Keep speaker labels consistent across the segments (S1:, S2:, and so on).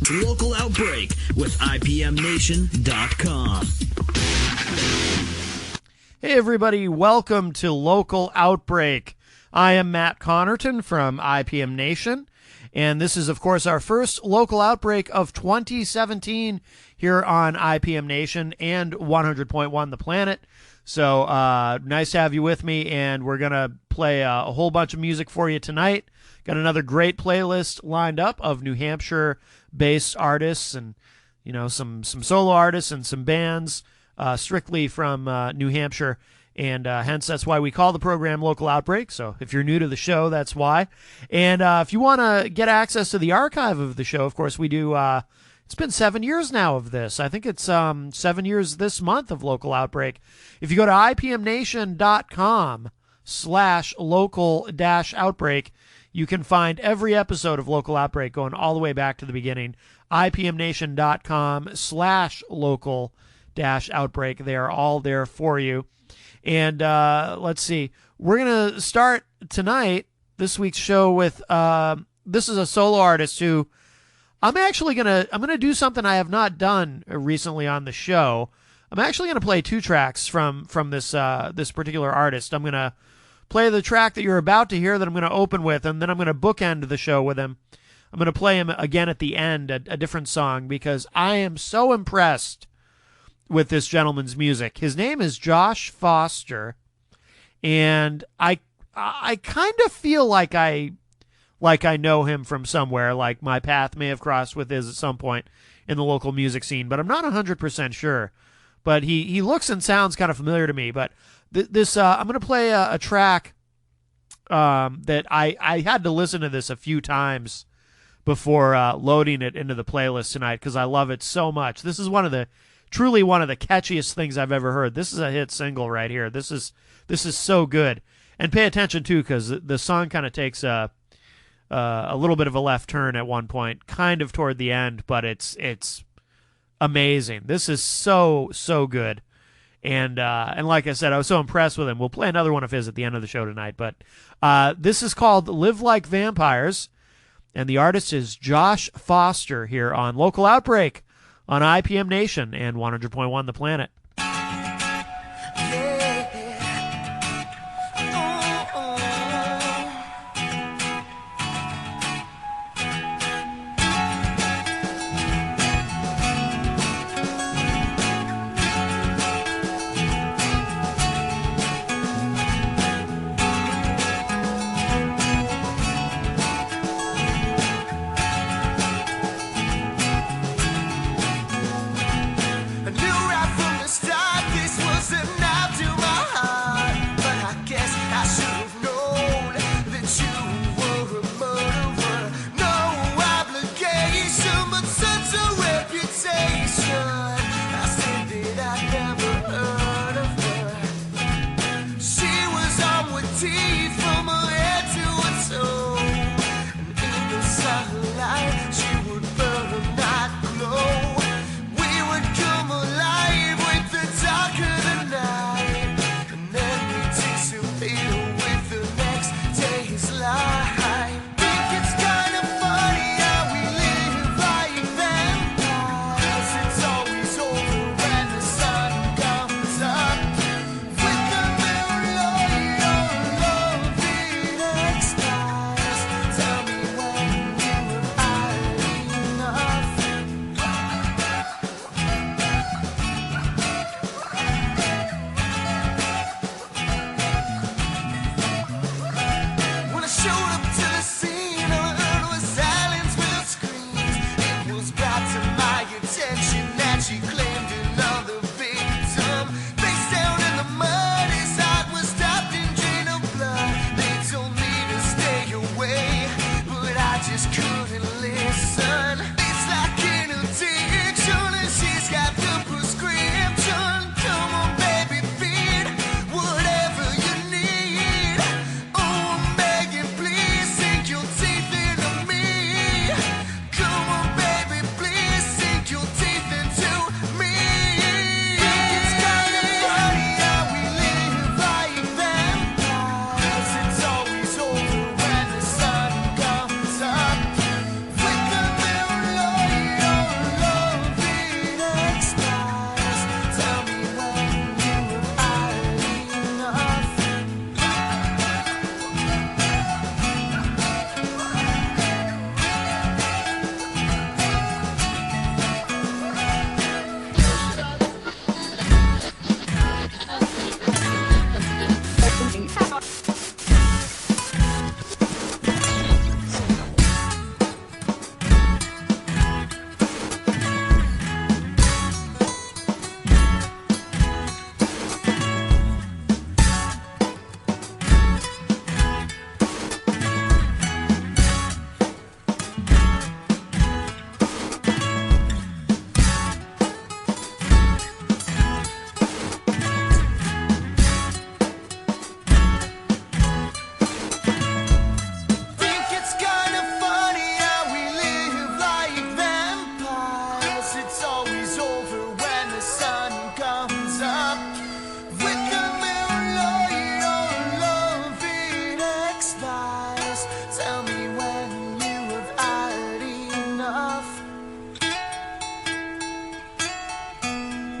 S1: to Local Outbreak with IPMNation.com.
S2: Hey everybody, welcome to Local Outbreak. I am Matt Connerton from IPM Nation, and this is, of course, our first Local Outbreak of 2017 here on IPM Nation and 100.1 The Planet. So nice to have you with me, and we're going to play a whole bunch of music for you tonight. Got another great playlist lined up of New Hampshire-based artists and, you know, some solo artists and some bands strictly from New Hampshire. And hence, that's why we call the program Local Outbreak. So if you're new to the show, that's why. And if you want to get access to the archive of the show, of course, we do. It's been 7 years now of this. I think it's 7 years this month of Local Outbreak. If you go to IPMNation.com/local-outbreak, you can find every episode of Local Outbreak going all the way back to the beginning. IPMNation.com/local-outbreak. They are all there for you. And let's see. We're going to start tonight, this week's show, with this is a solo artist who I'm going to do something I have not done recently on the show. I'm actually going to play two tracks from this this particular artist. I'm going to play the track that you're about to hear that I'm going to open with, and then I'm going to bookend the show with him. I'm going to play him again at the end, a different song, because I am so impressed with this gentleman's music. His name is Josh Foster, and I kind of feel like I know him from somewhere, like my path may have crossed with his at some point in the local music scene, but I'm not 100% sure. But he looks and sounds kind of familiar to me. But this I'm going to play a track that I had to listen to this a few times before loading it into the playlist tonight because I love it so much. This is truly one of the catchiest things I've ever heard. This is a hit single right here. This is so good. And pay attention too, because the song kind of takes a little bit of a left turn at one point, kind of toward the end, but it's amazing. This is so good. And like I said, I was so impressed with him. We'll play another one of his at the end of the show tonight. But this is called Live Like Vampires, and the artist is Josh Foster here on Local Outbreak on IPM Nation and 100.1 The Planet.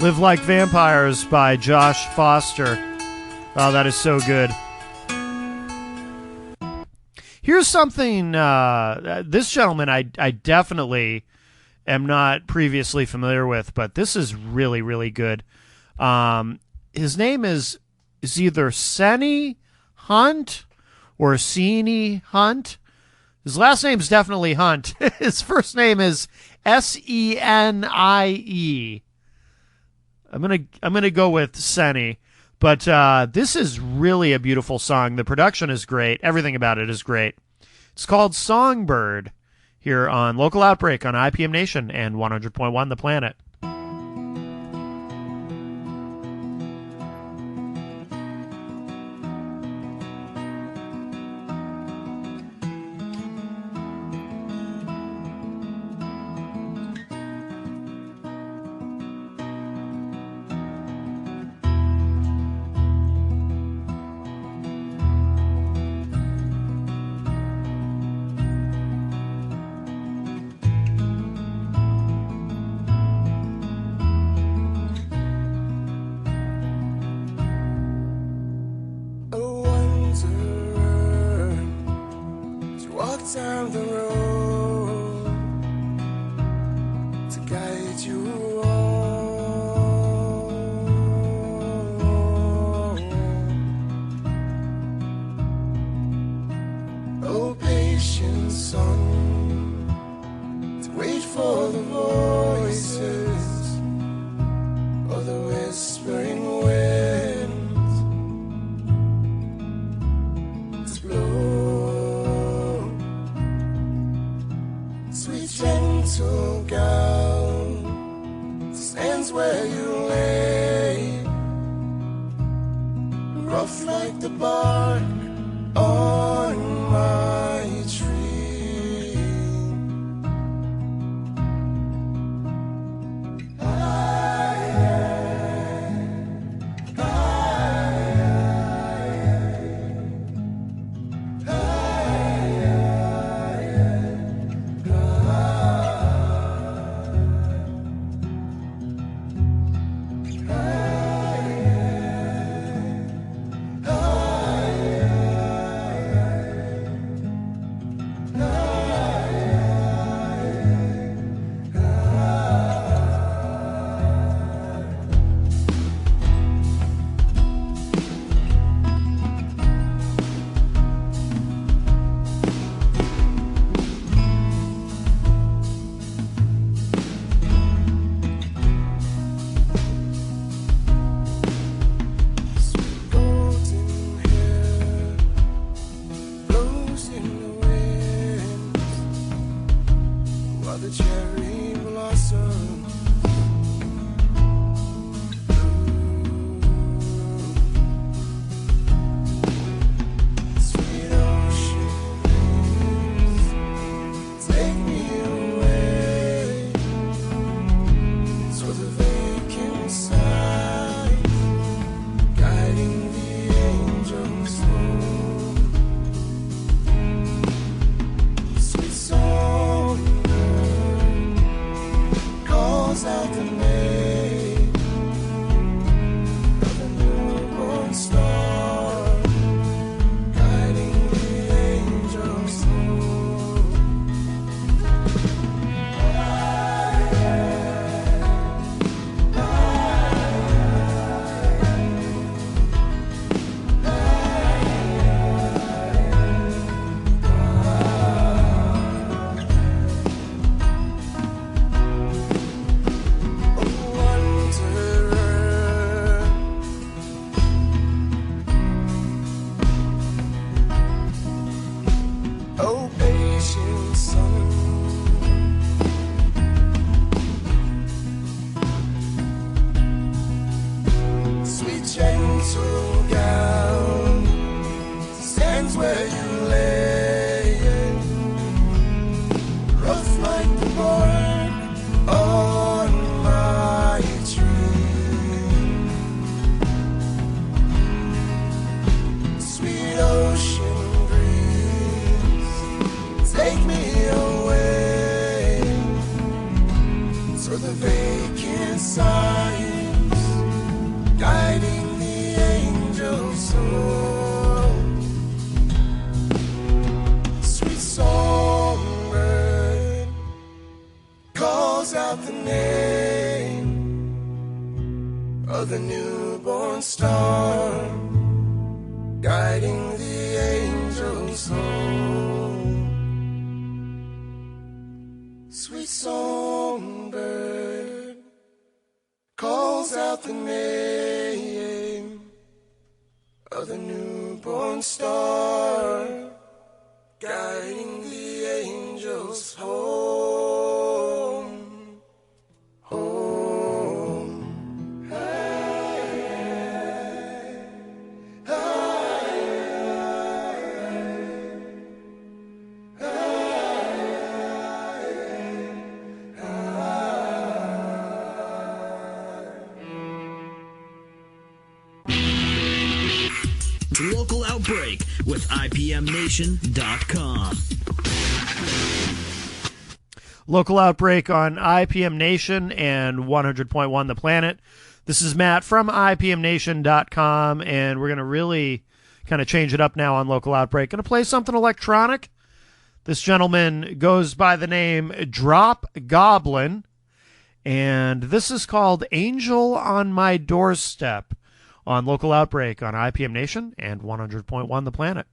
S2: Live Like Vampires by Josh Foster. Oh, that is so good. Here's something, this gentleman I definitely am not previously familiar with, but this is really, really good. His name is either Senny Hunt or Seni Hunt. His last name is definitely Hunt. His first name is Senie. I'm gonna go with Senny. But this is really a beautiful song. The production is great. Everything about it is great. It's called Songbird here on Local Outbreak on IPM Nation and 100.1 The Planet.
S3: Down the road to guide you on. Oh, patient son, to wait for the voices of the whispering winds to blow. Sweet gentle girl stands where you lay, rough like the bark on my tree. Call calls out the name of the newborn star, guiding the angels home. Sweet songbird calls out the name of the newborn star, guiding the angels home, home. Hey,
S1: Local Outbreak with IPMNation.com.
S2: Local Outbreak on IPM Nation and 100.1 The Planet. This is Matt from IPMNation.com, and we're going to really kind of change it up now on Local Outbreak. Going to play something electronic. This gentleman goes by the name Drop Goblin, and this is called Angel on My Doorstep on Local Outbreak on IPM Nation and 100.1 The Planet.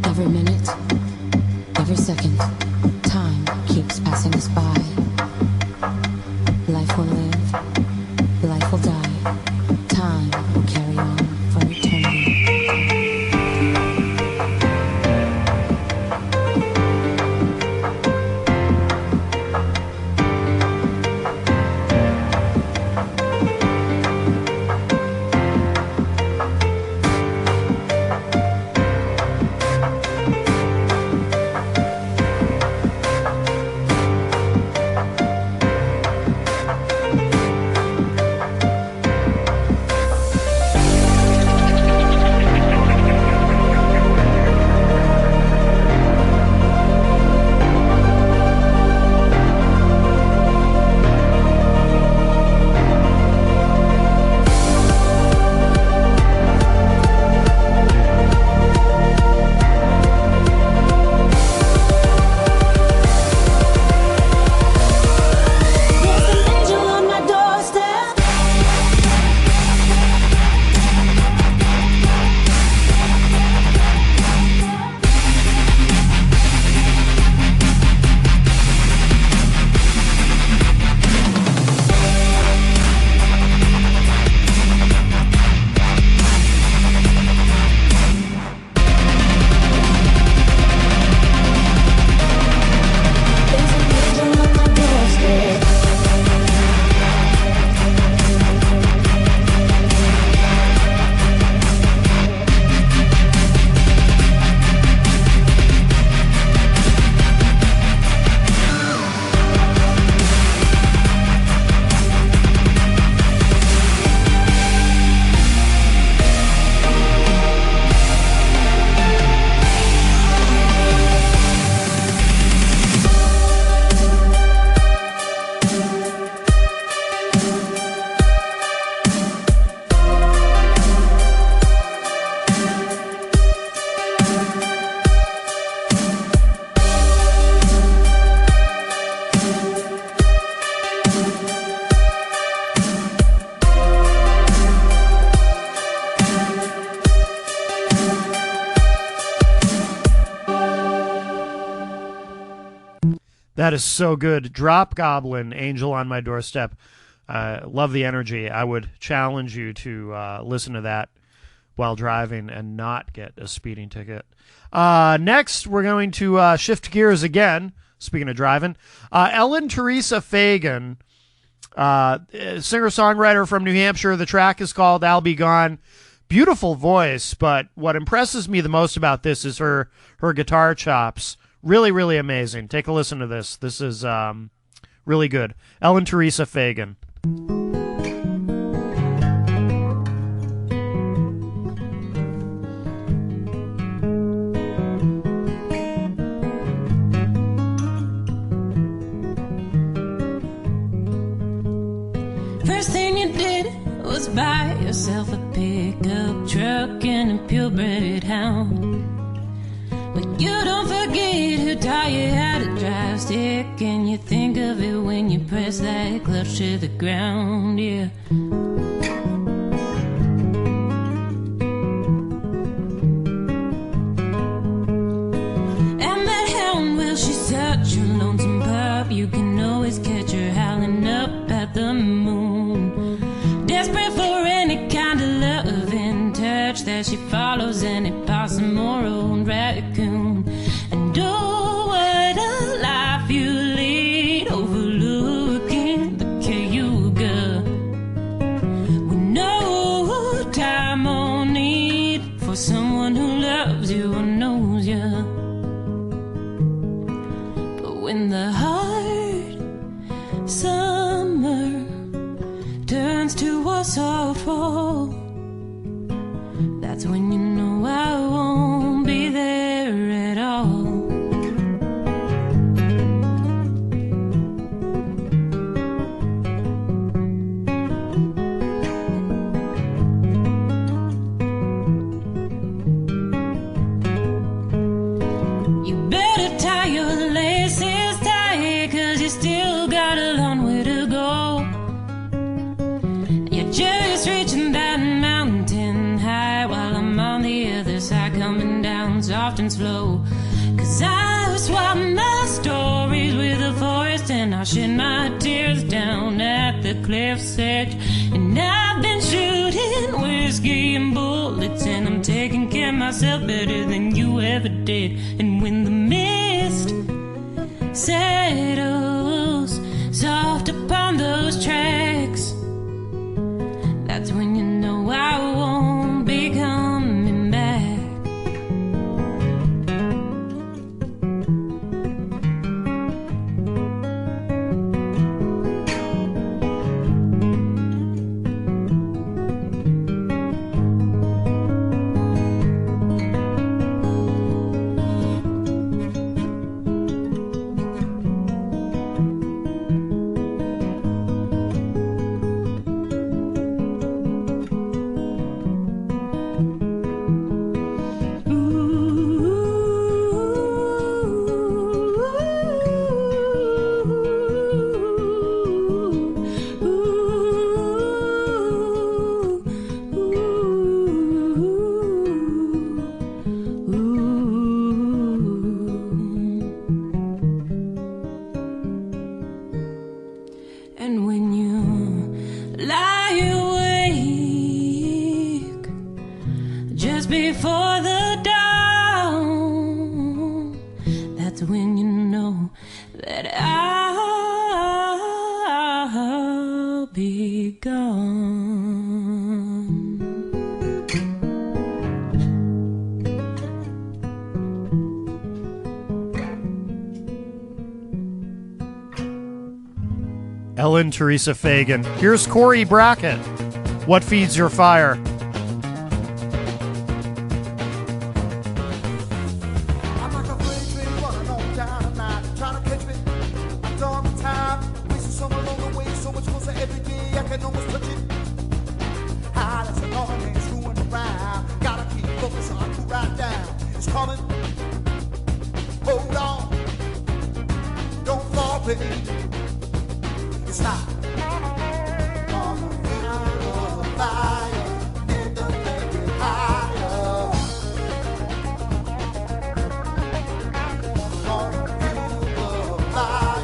S4: Every minute, every second, time keeps passing us by. Life will live, life will die. Time will carry on for eternity.
S2: That is so good. Drop Goblin, Angel on My Doorstep. Love the energy. I would challenge you to listen to that while driving and not get a speeding ticket. Next, we're going to shift gears again. Speaking of driving, Ellen Teresa Fagan, singer-songwriter from New Hampshire. The track is called I'll Be Gone. Beautiful voice, but what impresses me the most about this is her guitar chops. Really, really amazing. Take a listen to this. This is really good. Ellen Teresa Fagan.
S5: First thing you did was buy yourself a pickup truck and a purebred hound. But you don't forget who taught you how to drive stick, and you think of it when you press that clutch to the ground, yeah. And that hound, well, she's such a lonesome pup. You can always catch her howling up at the moon, desperate for any kind of love and touch that she follows any possum or old raccoon. And oh, what a life you lead, overlooking the Cayuga, with no time or need for someone who loves you or knows you. But when the hard summer turns to a soft fall, that's when you know I won't be there at all. You better tie your laces tight, 'cause you still got a long way to go. You're just reaching that mountain high, while I'm on the other side, coming down soft and slow. 'Cause I've swapped my stories with the forest, and I'll shed my tears down at the cliff's edge. And I've been shooting whiskey and bullets, and I'm taking care of myself better than you ever did. And when the mist settles soft upon those tracks, that's when you know I won't be coming back. And when you lie awake just before the dawn, that's when you know that I'll be gone.
S2: Ellen Teresa Fagan. Here's Corey Brackett. What feeds your fire?
S3: I'm like a freight train running on down at night, trying to catch me. I'm done with time, wasting some along the way, so much closer every day, I can almost touch it. Ah, that's another man screwing around. Gotta keep focused, so I cool right down. It's coming. Hold on. Don't fall, baby. It's not. Gonna feel the fire, need to make it higher. Gonna feel the fire.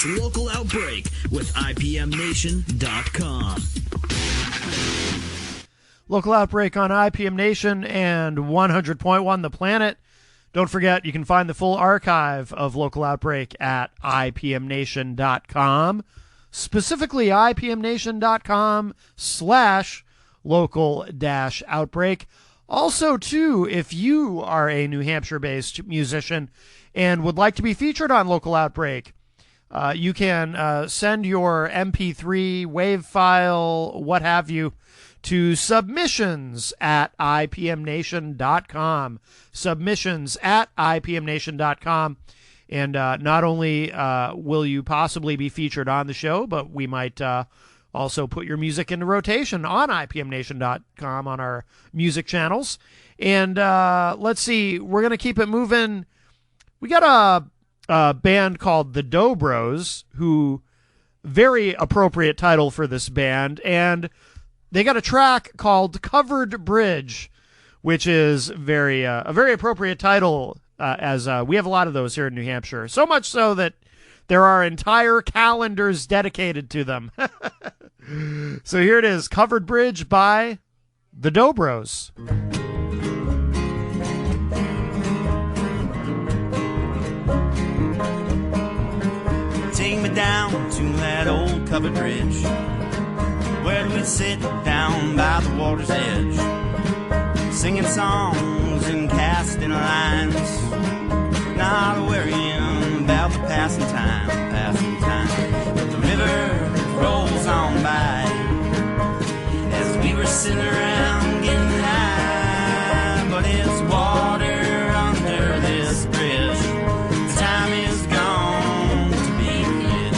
S1: Local Outbreak with IPMNation.com.
S2: Local Outbreak on IPM Nation and 100.1 The Planet. Don't forget, you can find the full archive of Local Outbreak at IPMNation.com. Specifically, IPMNation.com/local-outbreak. Also, too, if you are a New Hampshire-based musician and would like to be featured on Local Outbreak, you can send your MP3, WAV file, what have you, to submissions at IPMNation.com. Submissions at IPMNation.com. And not only will you possibly be featured on the show, but we might also put your music into rotation on IPMNation.com on our music channels. And let's see, we're going to keep it moving. We got a band called the Dobros, who, very appropriate title for this band, and they got a track called Covered Bridge, which is a very appropriate title, as we have a lot of those here in New Hampshire. So much so that there are entire calendars dedicated to them. So here it is, Covered Bridge by the Dobros.
S6: Take me down to that old covered bridge, where we'd sit down by the water's edge, singing songs and casting lines, not worrying about the passing time, passing time. But the river rolls on by as we were sitting around getting high, but it's water under this bridge. The time is gone to be hid.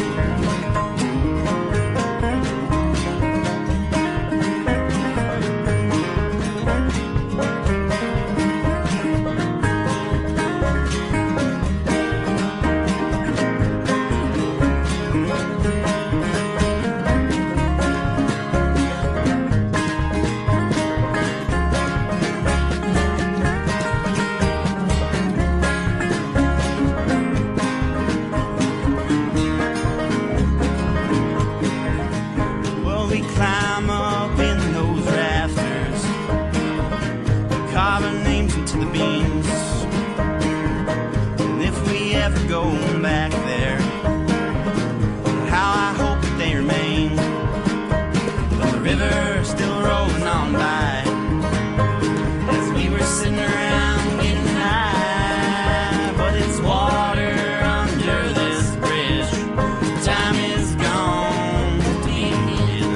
S6: Well, we climb up in those rafters, carve our names into the beams, and if we ever go back there, how I hope that they remain. But the river still rolling on by as we were sitting around getting high, but it's water under this bridge. Time is gone to be hid.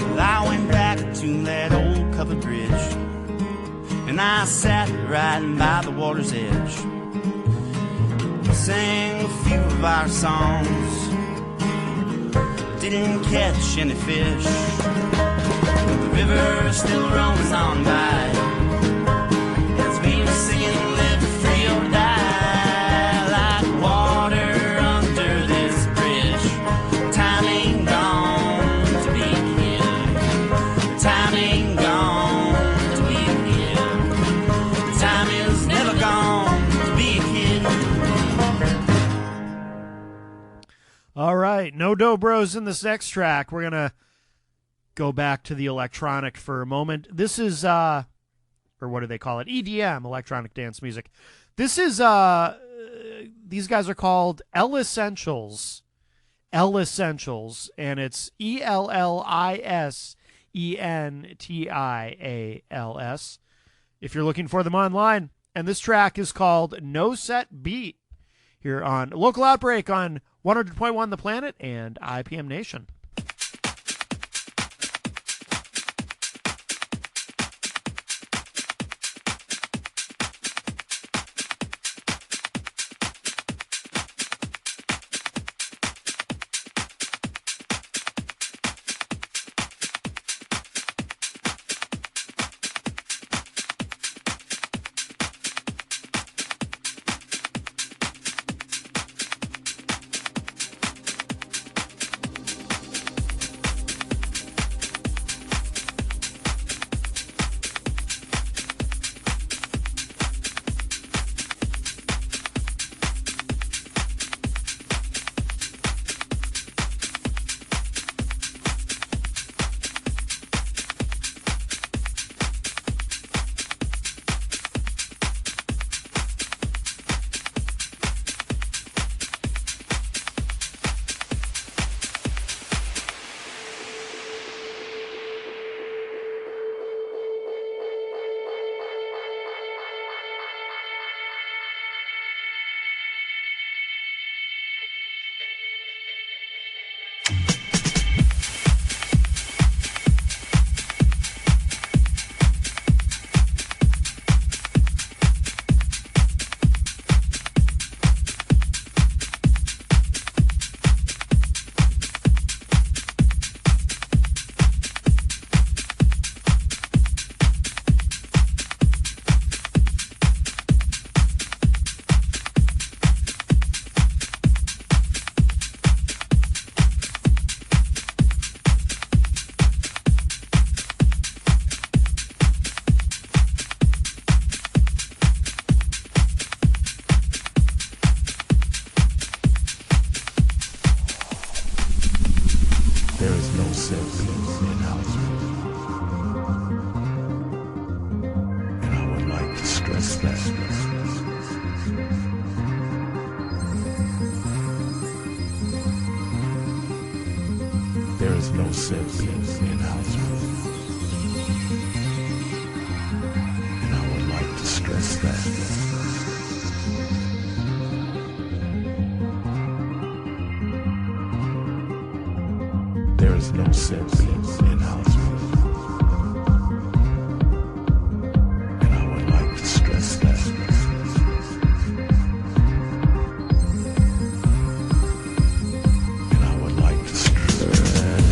S6: Well, I went back to that old covered bridge, and I sat right by the water's edge, sang a few of our songs, didn't catch any fish, but the river still rolls on by as we were singing live free or die, like water under this bridge. Time ain't gone to be here. Time ain't gone to be here. Time is never gone to be a kid.
S2: All right, no Dobros in this next track. We're going to go back to the electronic for a moment. This is, or what do they call it? EDM, electronic dance music. This is, these guys are called L Essentials. L Essentials, and it's ELLISENTIALS if you're looking for them online. And this track is called No Set Beat here on Local Outbreak on 100.1 The Planet and IPM Nation.
S7: stress that. There is no set beat in house music, and I would like to stress that. There is no set beat in house music, and I would like to stress that. And I would like to stress that.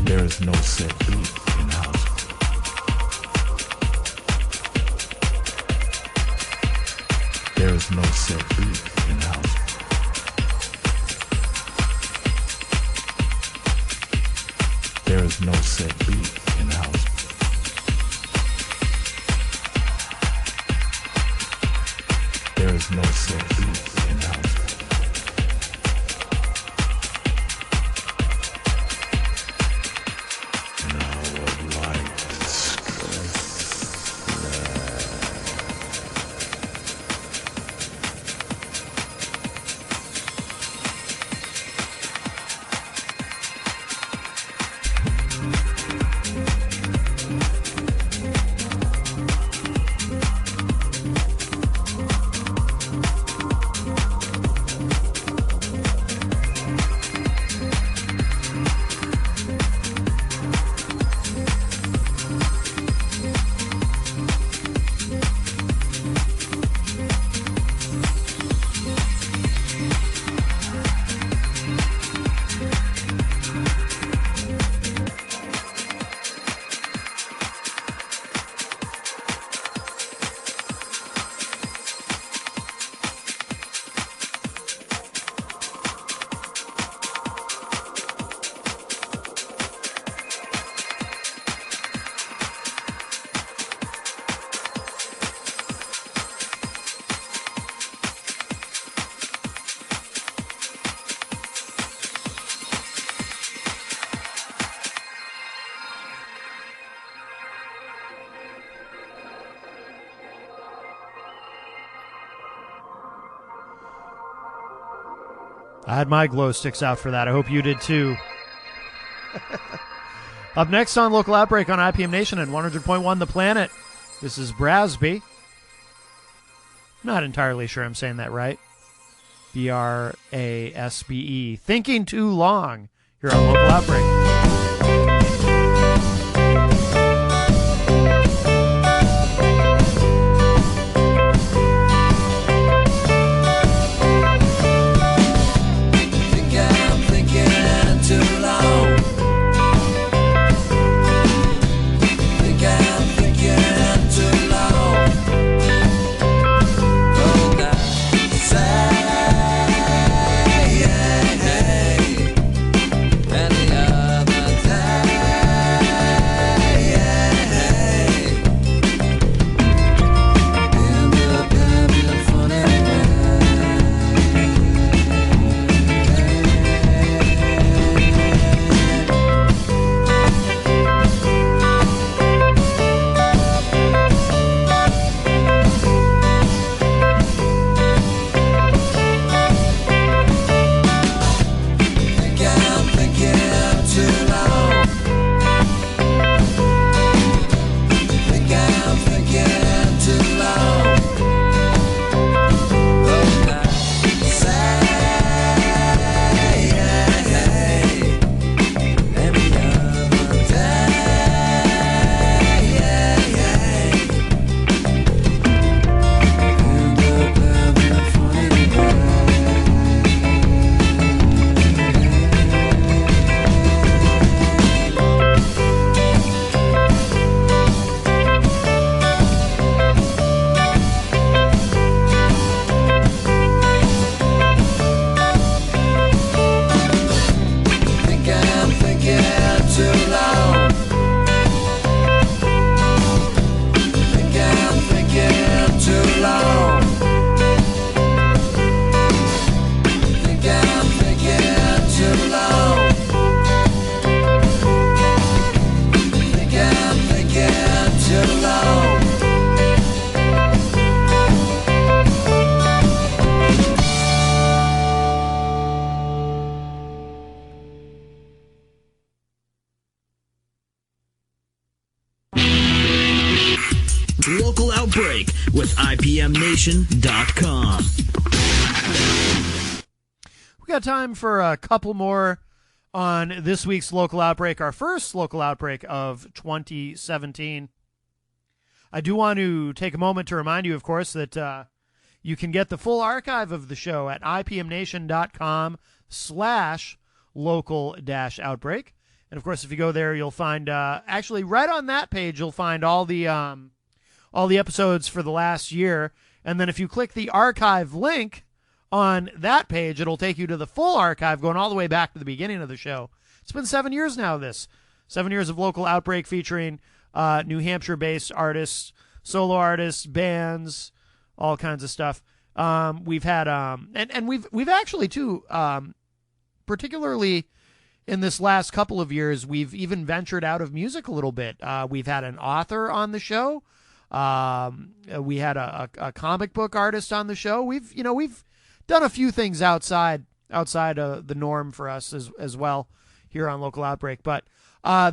S7: There is no set beat in house. There is no set beat in house. There is no set beat in house. There is no set beat in house. And I would like to stress that.
S2: I had my glow sticks out for that. I hope you did too. Up next on Local Outbreak on IPM Nation and 100.1 The Planet, this is Brasby. Not entirely sure I'm saying that right. Brasbe. Thinking Too Long here on Local Outbreak.
S1: Local Outbreak with IPMNation.com.
S2: We got time for a couple more on this week's Local Outbreak, our first Local Outbreak of 2017. I do want to take a moment to remind you, of course, that you can get the full archive of the show at IPMNation.com/local-outbreak. And, of course, if you go there, you'll find, actually, right on that page, you'll find all the episodes for the last year. And then if you click the archive link on that page, it'll take you to the full archive going all the way back to the beginning of the show. It's been 7 years now, 7 years of Local Outbreak featuring New Hampshire-based artists, solo artists, bands, all kinds of stuff. We've had, and we've actually, too, particularly in this last couple of years, we've even ventured out of music a little bit. We've had an author on the show. We had a comic book artist on the show. We've done a few things outside the norm for us as well here on Local Outbreak. But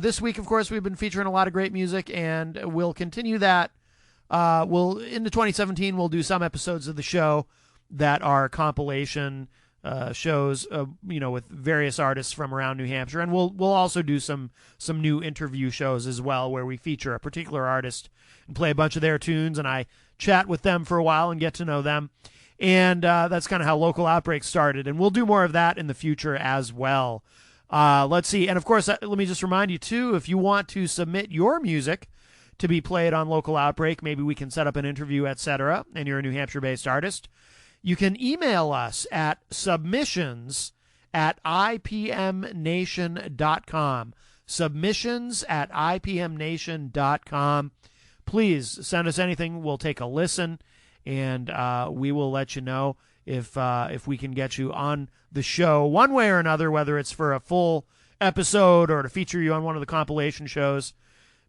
S2: this week, of course, we've been featuring a lot of great music, and we'll continue that. Into 2017, we'll do some episodes of the show that are compilation shows, with various artists from around New Hampshire, and we'll also do some new interview shows as well, where we feature a particular artist and play a bunch of their tunes, and I chat with them for a while and get to know them. And that's kind of how Local Outbreak started, and we'll do more of that in the future as well. Let's see, and of course, let me just remind you too, if you want to submit your music to be played on Local Outbreak, maybe we can set up an interview, etc., and you're a New Hampshire-based artist, you can email us at submissions@ipmnation.com. Submissions@ipmnation.com. Please send us anything. We'll take a listen, and we will let you know if we can get you on the show one way or another, whether it's for a full episode or to feature you on one of the compilation shows.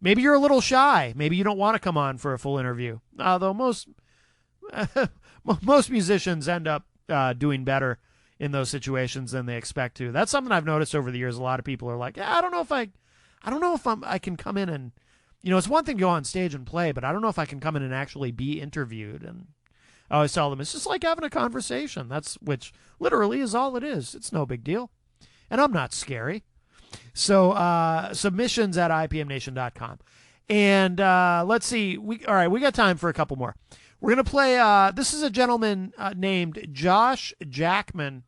S2: Maybe you're a little shy. Maybe you don't want to come on for a full interview, although most musicians end up doing better in those situations than they expect to. That's something I've noticed over the years. A lot of people are like, yeah, I don't know if I can come in and, it's one thing to go on stage and play, but I don't know if I can come in and actually be interviewed. And I always tell them it's just like having a conversation. Which literally is all it is. It's no big deal. And I'm not scary. So submissions at ipmnation.com. And let's see. We got time for a couple more. We're going to play, this is a gentleman named Josh Jackman.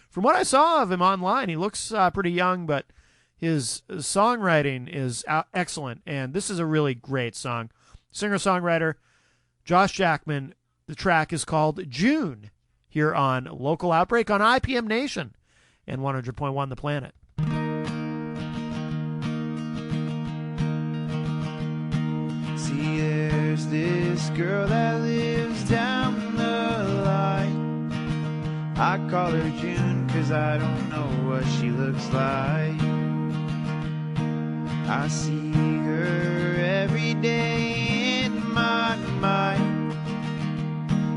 S2: From what I saw of him online, he looks pretty young, but his songwriting is excellent. And this is a really great song. Singer-songwriter Josh Jackman. The track is called June here on Local Outbreak on IPM Nation and 100.1 The Planet.
S8: See, there's this girl that lives down the line. I call her June 'cause I don't know what she looks like. I see her every day in my mind,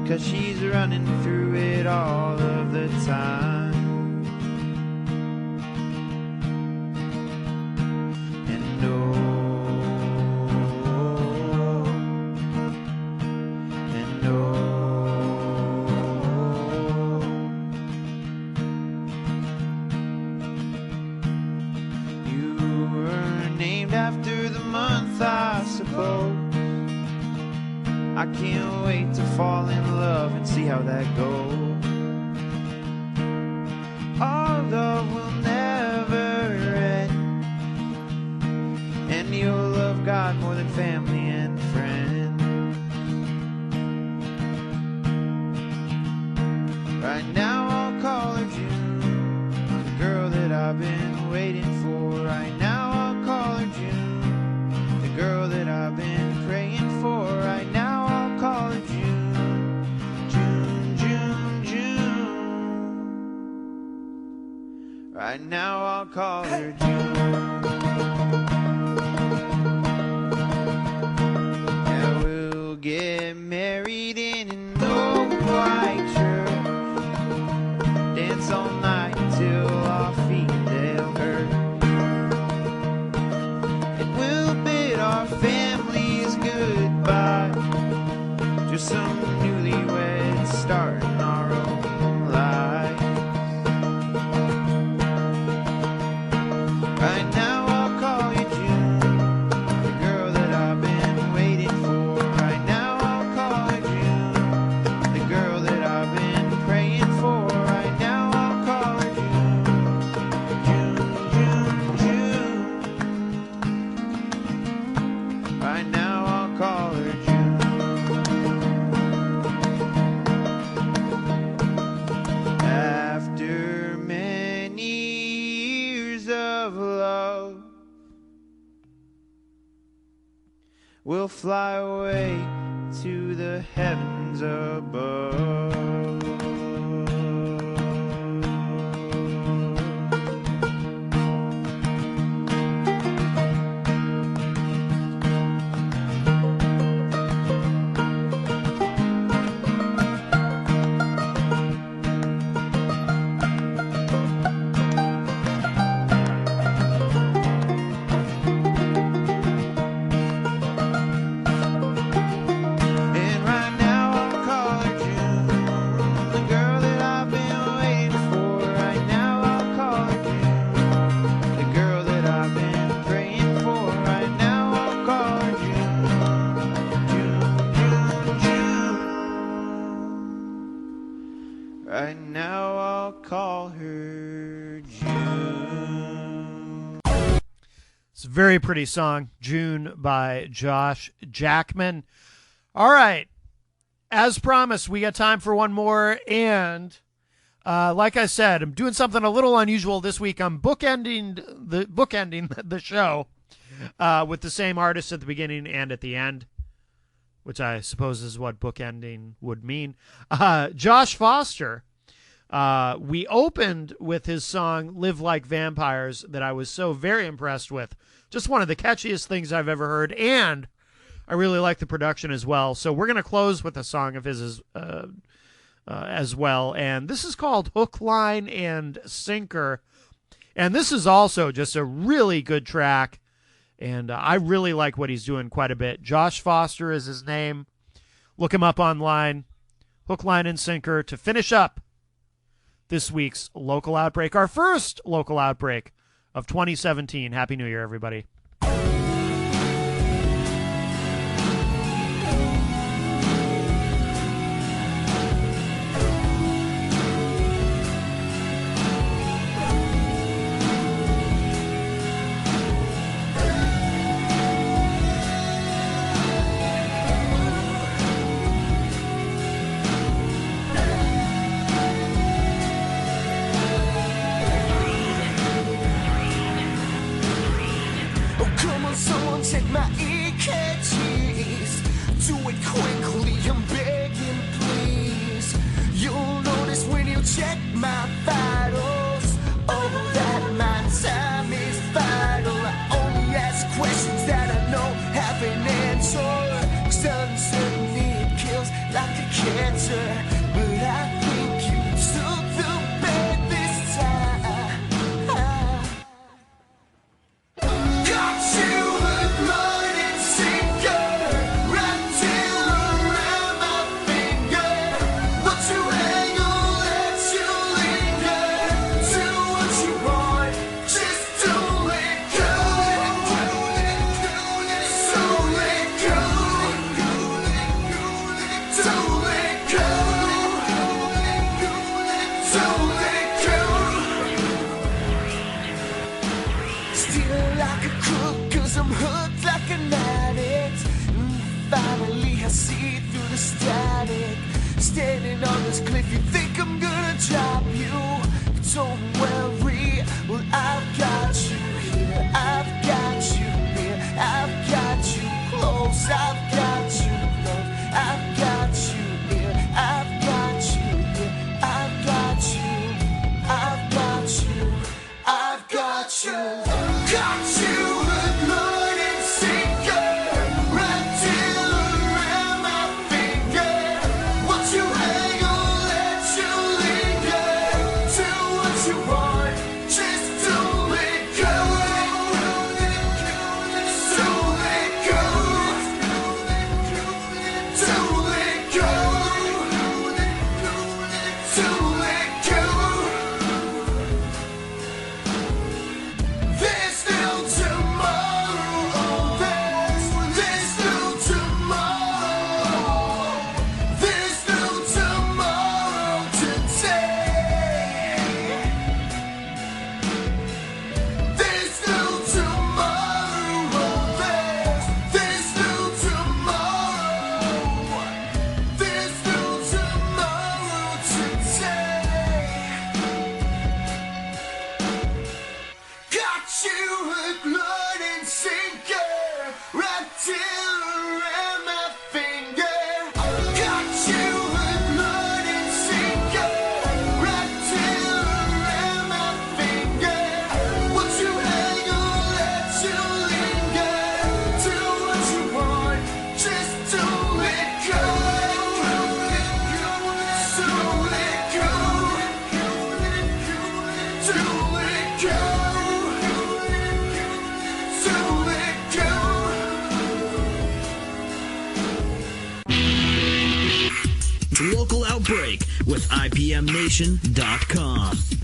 S8: 'cause she's running through it all of the time. And you were named after the month, I suppose. I can't wait to fall in love and see how that goes. Our love will never end, and you'll love God more than family and friends. Right now I'll call her June, the girl that I've been waiting for. Right now I'll call her June, the girl that I've been praying for. Right now call her June, June, June, June. Right now I'll call her June. And we'll get married in an old white church, dance all night till our feet they'll hurt, and we'll bid our families goodbye, just some newlyweds starting our own lives. Right now I'll call you June, the girl that I've been waiting for. Right now I'll call her June, the girl that I've been praying for. Right now I'll call her June, June, June. Right now I'll call her June. After many years of love, we'll fly away to the heavens above. Right now I'll call her June.
S2: It's a very pretty song, June by Josh Jackman. All right. As promised, we got time for one more. And like I said, I'm doing something a little unusual this week. I'm bookending the show with the same artist at the beginning and at the end, which I suppose is what bookending would mean. Josh Foster. We opened with his song Live Like Vampires that I was so very impressed with. Just one of the catchiest things I've ever heard, and I really like the production as well. So we're going to close with a song of his as well. And this is called Hook, Line, and Sinker. And this is also just a really good track. And I really like what he's doing quite a bit. Josh Foster is his name. Look him up online. Hook, Line, and Sinker to finish up this week's Local Outbreak, our first Local Outbreak of 2017. Happy New Year, everybody.
S3: Take my EKGs. Do it quickly, I'm begging, please. You'll notice when you check my vitals, oh, that my time is vital. I only ask questions that I know have an answer. 'Cause uncertainty, it kills like a cancer. But I think you took the bait this time. Got you. I'm hooked like an addict. Finally I see through the static. Standing on this cliff, you think I'm gonna drop you. Don't worry, well I've got you here. I've got you here. I've got you close. I've got you love. I've got you here. I've got you here. I've got you. I've got you. I've got you. Got you.
S1: Local Outbreak with IPMNation.com.